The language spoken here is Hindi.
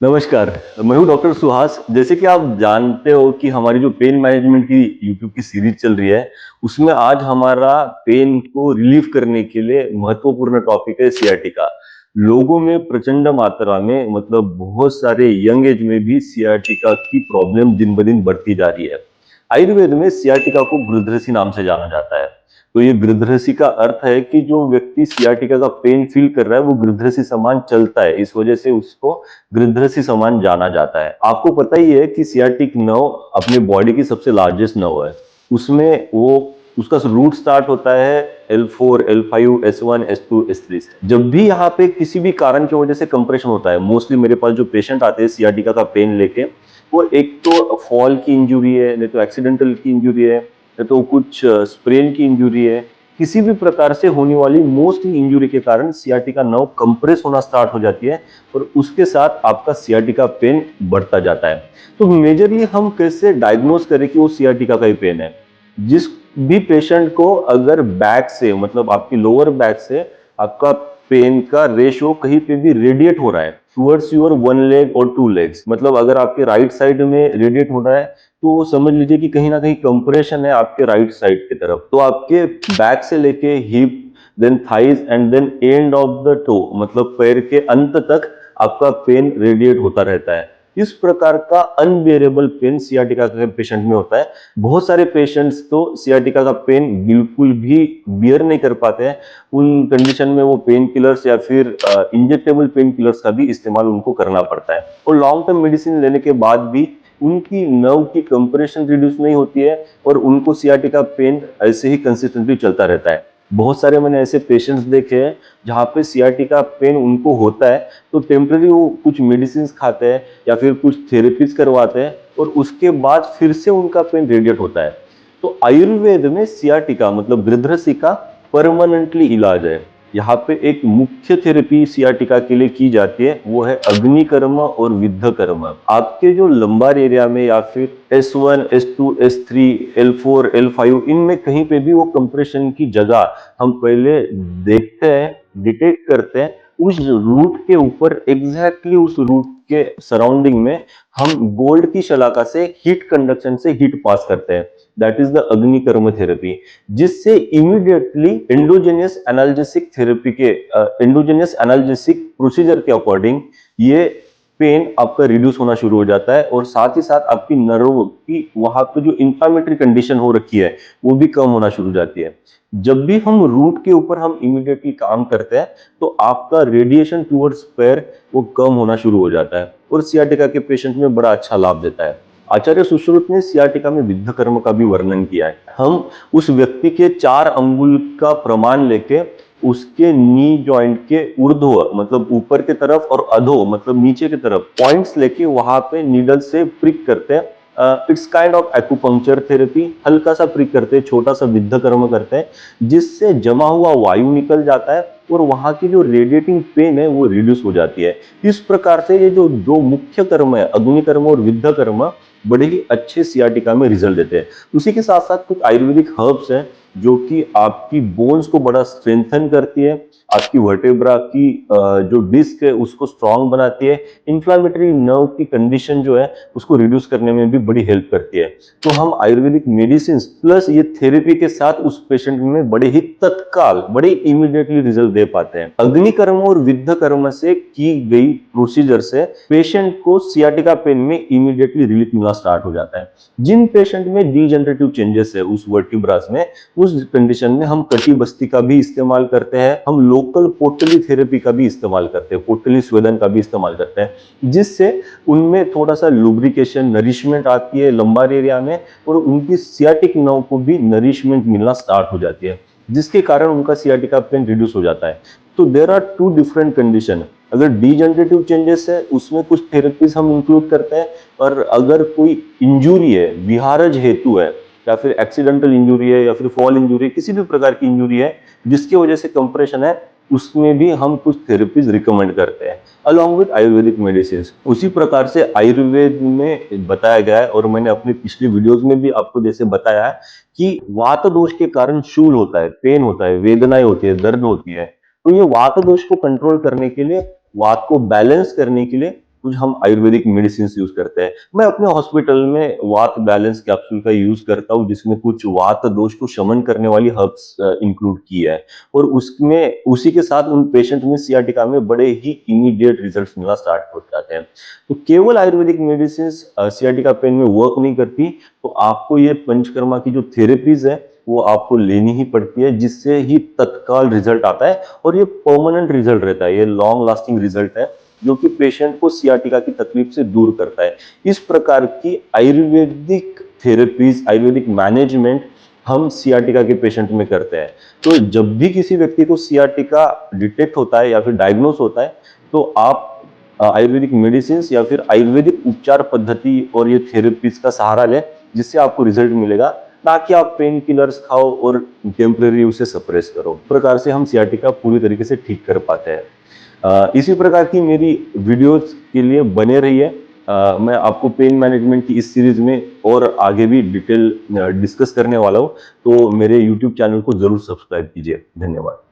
नमस्कार। मैं हूँ डॉक्टर सुहास। जैसे कि आप जानते हो कि हमारी जो पेन मैनेजमेंट की यूट्यूब की सीरीज चल रही है, उसमें आज हमारा पेन को रिलीव करने के लिए महत्वपूर्ण टॉपिक है सियाटिका। लोगों में प्रचंड मात्रा में मतलब बहुत सारे यंग एज में भी सियाटिका की प्रॉब्लम दिन ब दिन बढ़ती जा रही है। आयुर्वेद में सियाटिका को गृध्रसी नाम से जाना जाता है। तो ये गृध्रसी का अर्थ है कि जो व्यक्ति सियाटिका का पेन फील कर रहा है वो गृध्रसी समान चलता है, इस वजह से उसको गृध्रसी समान जाना जाता है। आपको पता ही है कि सियाटिक नर्व अपने बॉडी की सबसे लार्जेस्ट नर्व है। उसमें वो उसका रूट स्टार्ट होता है L4, L5, S1, S2, S3 से। जब भी यहाँ पे किसी भी कारण की वजह से कंप्रेशन होता है, मोस्टली मेरे पास जो पेशेंट आते हैं सियाटिका का पेन लेके, वो एक तो फॉल की इंजुरी है, नहीं तो एक्सीडेंटल की इंजुरी है, नहीं तो कुछ स्प्रेन की इंजुरी है। किसी भी प्रकार से होने वाली मोस्टली इंजुरी के कारण सियाटिका नर्व कंप्रेस होना स्टार्ट हो जाती है और उसके साथ आपका सियाटिका पेन बढ़ता जाता है। तो मेजरली हम कैसे डायग्नोज करें कि वो सियाटिका का ही पेन है। जिस भी पेशेंट को अगर बैक से मतलब आपकी लोअर बैक से आपका पेन का रेशियो कहीं पे भी रेडिएट हो रहा है टुवर्ड्स योर वन लेग और टू लेग्स, मतलब अगर आपके राइट साइड में रेडिएट हो रहा है तो वो समझ लीजिए कि कहीं ना कहीं कंप्रेशन है आपके राइट साइड की तरफ। तो आपके बैक से लेके hip, then thighs and then end of the toe, मतलब पैर के अंत तक आपका पेन रेडिएट होता रहता है। इस प्रकार का अनबियरेबल पेन सियाटिका के पेशेंट में होता है। बहुत सारे पेशेंट्स तो सियाटिका का पेन बिल्कुल भी बियर नहीं कर पाते हैं। उन कंडीशन में वो पेन किलर्स या फिर इंजेक्टेबल पेन किलर्स का भी इस्तेमाल उनको करना पड़ता है और लॉन्ग टर्म मेडिसिन लेने के बाद भी उनकी नर्व की कंप्रेशन रिड्यूस नहीं होती है और उनको सियाटिका पेन ऐसे ही कंसिस्टेंटली चलता रहता है। बहुत सारे मैंने ऐसे पेशेंट्स देखे हैं जहाँ पे सियाटिका पेन उनको होता है तो टेम्पररी वो कुछ मेडिसिन खाते हैं या फिर कुछ थेरेपीज करवाते हैं और उसके बाद फिर से उनका पेन रेडिएट होता है। तो आयुर्वेद में सियाटिका मतलब गृध्रसी का परमानेंटली इलाज है। यहाँ पे एक मुख्य थेरेपी सियाटिका के लिए की जाती है, वो है अग्निकर्म और विद्धकर्म। आपके जो लंबार एरिया में या फिर S1, S2, S3, L4, L5 इनमें कहीं पे भी वो कंप्रेशन की जगह हम पहले देखते हैं, डिटेक्ट करते हैं। उस रूट के ऊपर एग्जैक्टली उस रूट के सराउंडिंग में हम गोल्ड की शलाका से हीट कंडक्शन से हीट पास करते हैं। दैट इज द अग्निकर्म थेरेपी, जिससे इमीडिएटली एंडोजेनियस एनाल्जेसिक थेरेपी के एंडोजेनियस एनाल्जेसिक प्रोसीजर के अकॉर्डिंग ये पेन आपका रिड्यूस होना शुरू हो जाता है और साथ ही साथ आपकी नर्व की वहां पे जो इंफ्लामेटरी कंडीशन हो रखी है वो भी कम होना शुरू हो जाती है। जब भी हम रूट के ऊपर हम इमीडिएटली काम करते हैं तो आपका रेडिएशन टुवर्ड्स पैर वो कम होना शुरू हो जाता है और सियाटिका के पेशेंट में बड़ा अच्छा लाभ देता है। आचार्य सुश्रुत ने सियाटिका में विद्धकर्म का भी वर्णन किया है। हम उस व्यक्ति के 4 अंगुल का प्रमाण लेके उसके नी जॉइंट के ऊर्ध्व मतलब ऊपर की तरफ और अधो मतलब नीचे की तरफ पॉइंट्स लेके वहां पे नीडल से प्रिक करते हैं। It's kind of acupuncture therapy. हल्का सा प्रिक करते हैं, छोटा सा विद्धकर्म करते हैं, जिससे जमा हुआ वायु निकल जाता है और वहां की जो रेडिएटिंग पेन है वो रिड्यूस हो जाती है। इस प्रकार से ये जो दो मुख्य कर्म है अग्निकर्म और विद्धकर्म बड़े ही अच्छे सियाटिका में रिजल्ट देते हैं। उसी के साथ साथ कुछ आयुर्वेदिक हर्ब्स हैं जो कि आपकी बोन्स को बड़ा स्ट्रेंथन करती है, आपकी वर्टेब्रा की जो डिस्क है उसको स्ट्रांग बनाती है, इंफ्लामेटरी नर्व की कंडीशन जो है उसको रिड्यूस करने में भी बड़ी हेल्प करती है। तो हम आयुर्वेदिक मेडिसिन प्लस ये थेरेपी के साथ उस पेशेंट में बड़े ही तत्काल बड़े इमीडिएटली रिजल्ट दे पाते हैं। अग्निकर्म और विद्धकर्म से की गई प्रोसीजर से पेशेंट को सियाटिका पेन में इमीडिएटली रिलीफ मिलना स्टार्ट हो जाता है। जिन पेशेंट में डीजनरेटिव चेंजेस है उस वर्टिब्रास में, उस कंडीशन में हम कटी बस्ती का भी इस्तेमाल करते हैं, हम लोकल पोटली थेरेपी का भी इस्तेमाल करते हैं, पोटली स्वेदन का भी इस्तेमाल करते हैं, जिससे उनमें थोड़ा सा लुब्रिकेशन नरिशमेंट आती है लंबार एरिया में और उनकी सियाटिक नर्व को भी नरिशमेंट मिलना स्टार्ट हो जाती है, जिसके कारण उनका सियाटिका पेन रिड्यूस हो जाता है। तो देर आर 2 डिफरेंट कंडीशन। अगर डीजनरेटिव चेंजेस है उसमें कुछ थेरेपीज हम इंक्लूड करते हैं और अगर कोई इंजुरी है, विहारज हेतु है या फिर एक्सीडेंटल इंजुरी है या फिर फॉल इंजुरी, किसी भी प्रकार की इंजुरी है जिसकी वजह से कंप्रेशन है, उसमें भी हम कुछ थेरेपीज रिकमेंड करते हैं अलॉन्ग विद आयुर्वेदिक मेडिसिन। उसी प्रकार से आयुर्वेद में बताया गया है और मैंने अपनी पिछली वीडियोस में भी आपको जैसे बताया है कि वात दोष के कारण शूल होता है, पेन होता है, वेदनाएं होती है, दर्द होती है। तो ये वात दोष को कंट्रोल करने के लिए, वात को बैलेंस करने के लिए कुछ हम आयुर्वेदिक मेडिसिन यूज करते हैं। मैं अपने हॉस्पिटल में वात बैलेंस कैप्सूल का यूज करता हूँ, जिसमें कुछ वात दोष को शमन करने वाली हर्ब्स इंक्लूड की है, और उसमें उसी के साथ उन पेशेंट में सियाटिका में बड़े ही इमीडिएट रिजल्ट मिलना स्टार्ट हो जाते हैं। तो केवल आयुर्वेदिक मेडिसिन सियाटिका पेन में वर्क नहीं करती, तो आपको ये पंचकर्मा की जो थेरेपीज है वो आपको लेनी ही पड़ती है, जिससे ही तत्काल रिजल्ट आता है, और ये परमानेंट रिजल्ट रहता है, ये लॉन्ग लास्टिंग रिजल्ट है, जो कि पेशेंट को सियाटिका की तकलीफ से दूर करता है। इस प्रकार की आयुर्वेदिक थेरेपीज, आयुर्वेदिक मैनेजमेंट हम सियाटिका के पेशेंट में करते हैं। तो जब भी किसी व्यक्ति को सियाटिका डिटेक्ट होता है या फिर डायग्नोस होता है, तो आप आयुर्वेदिक मेडिसिन या फिर आयुर्वेदिक उपचार पद्धति और ये थेरेपीज का सहारा लें, जिससे आपको रिजल्ट मिलेगा, ना कि आप पेन किलर्स खाओ और टेम्परेरी उसे सप्रेस करो। इस प्रकार से हम सियाटिका पूरी तरीके से ठीक कर पाते हैं। इसी प्रकार की मेरी वीडियोस के लिए बने रहिए। मैं आपको पेन मैनेजमेंट की इस सीरीज में और आगे भी डिटेल डिस्कस करने वाला हूँ, तो मेरे यूट्यूब चैनल को जरूर सब्सक्राइब कीजिए। धन्यवाद।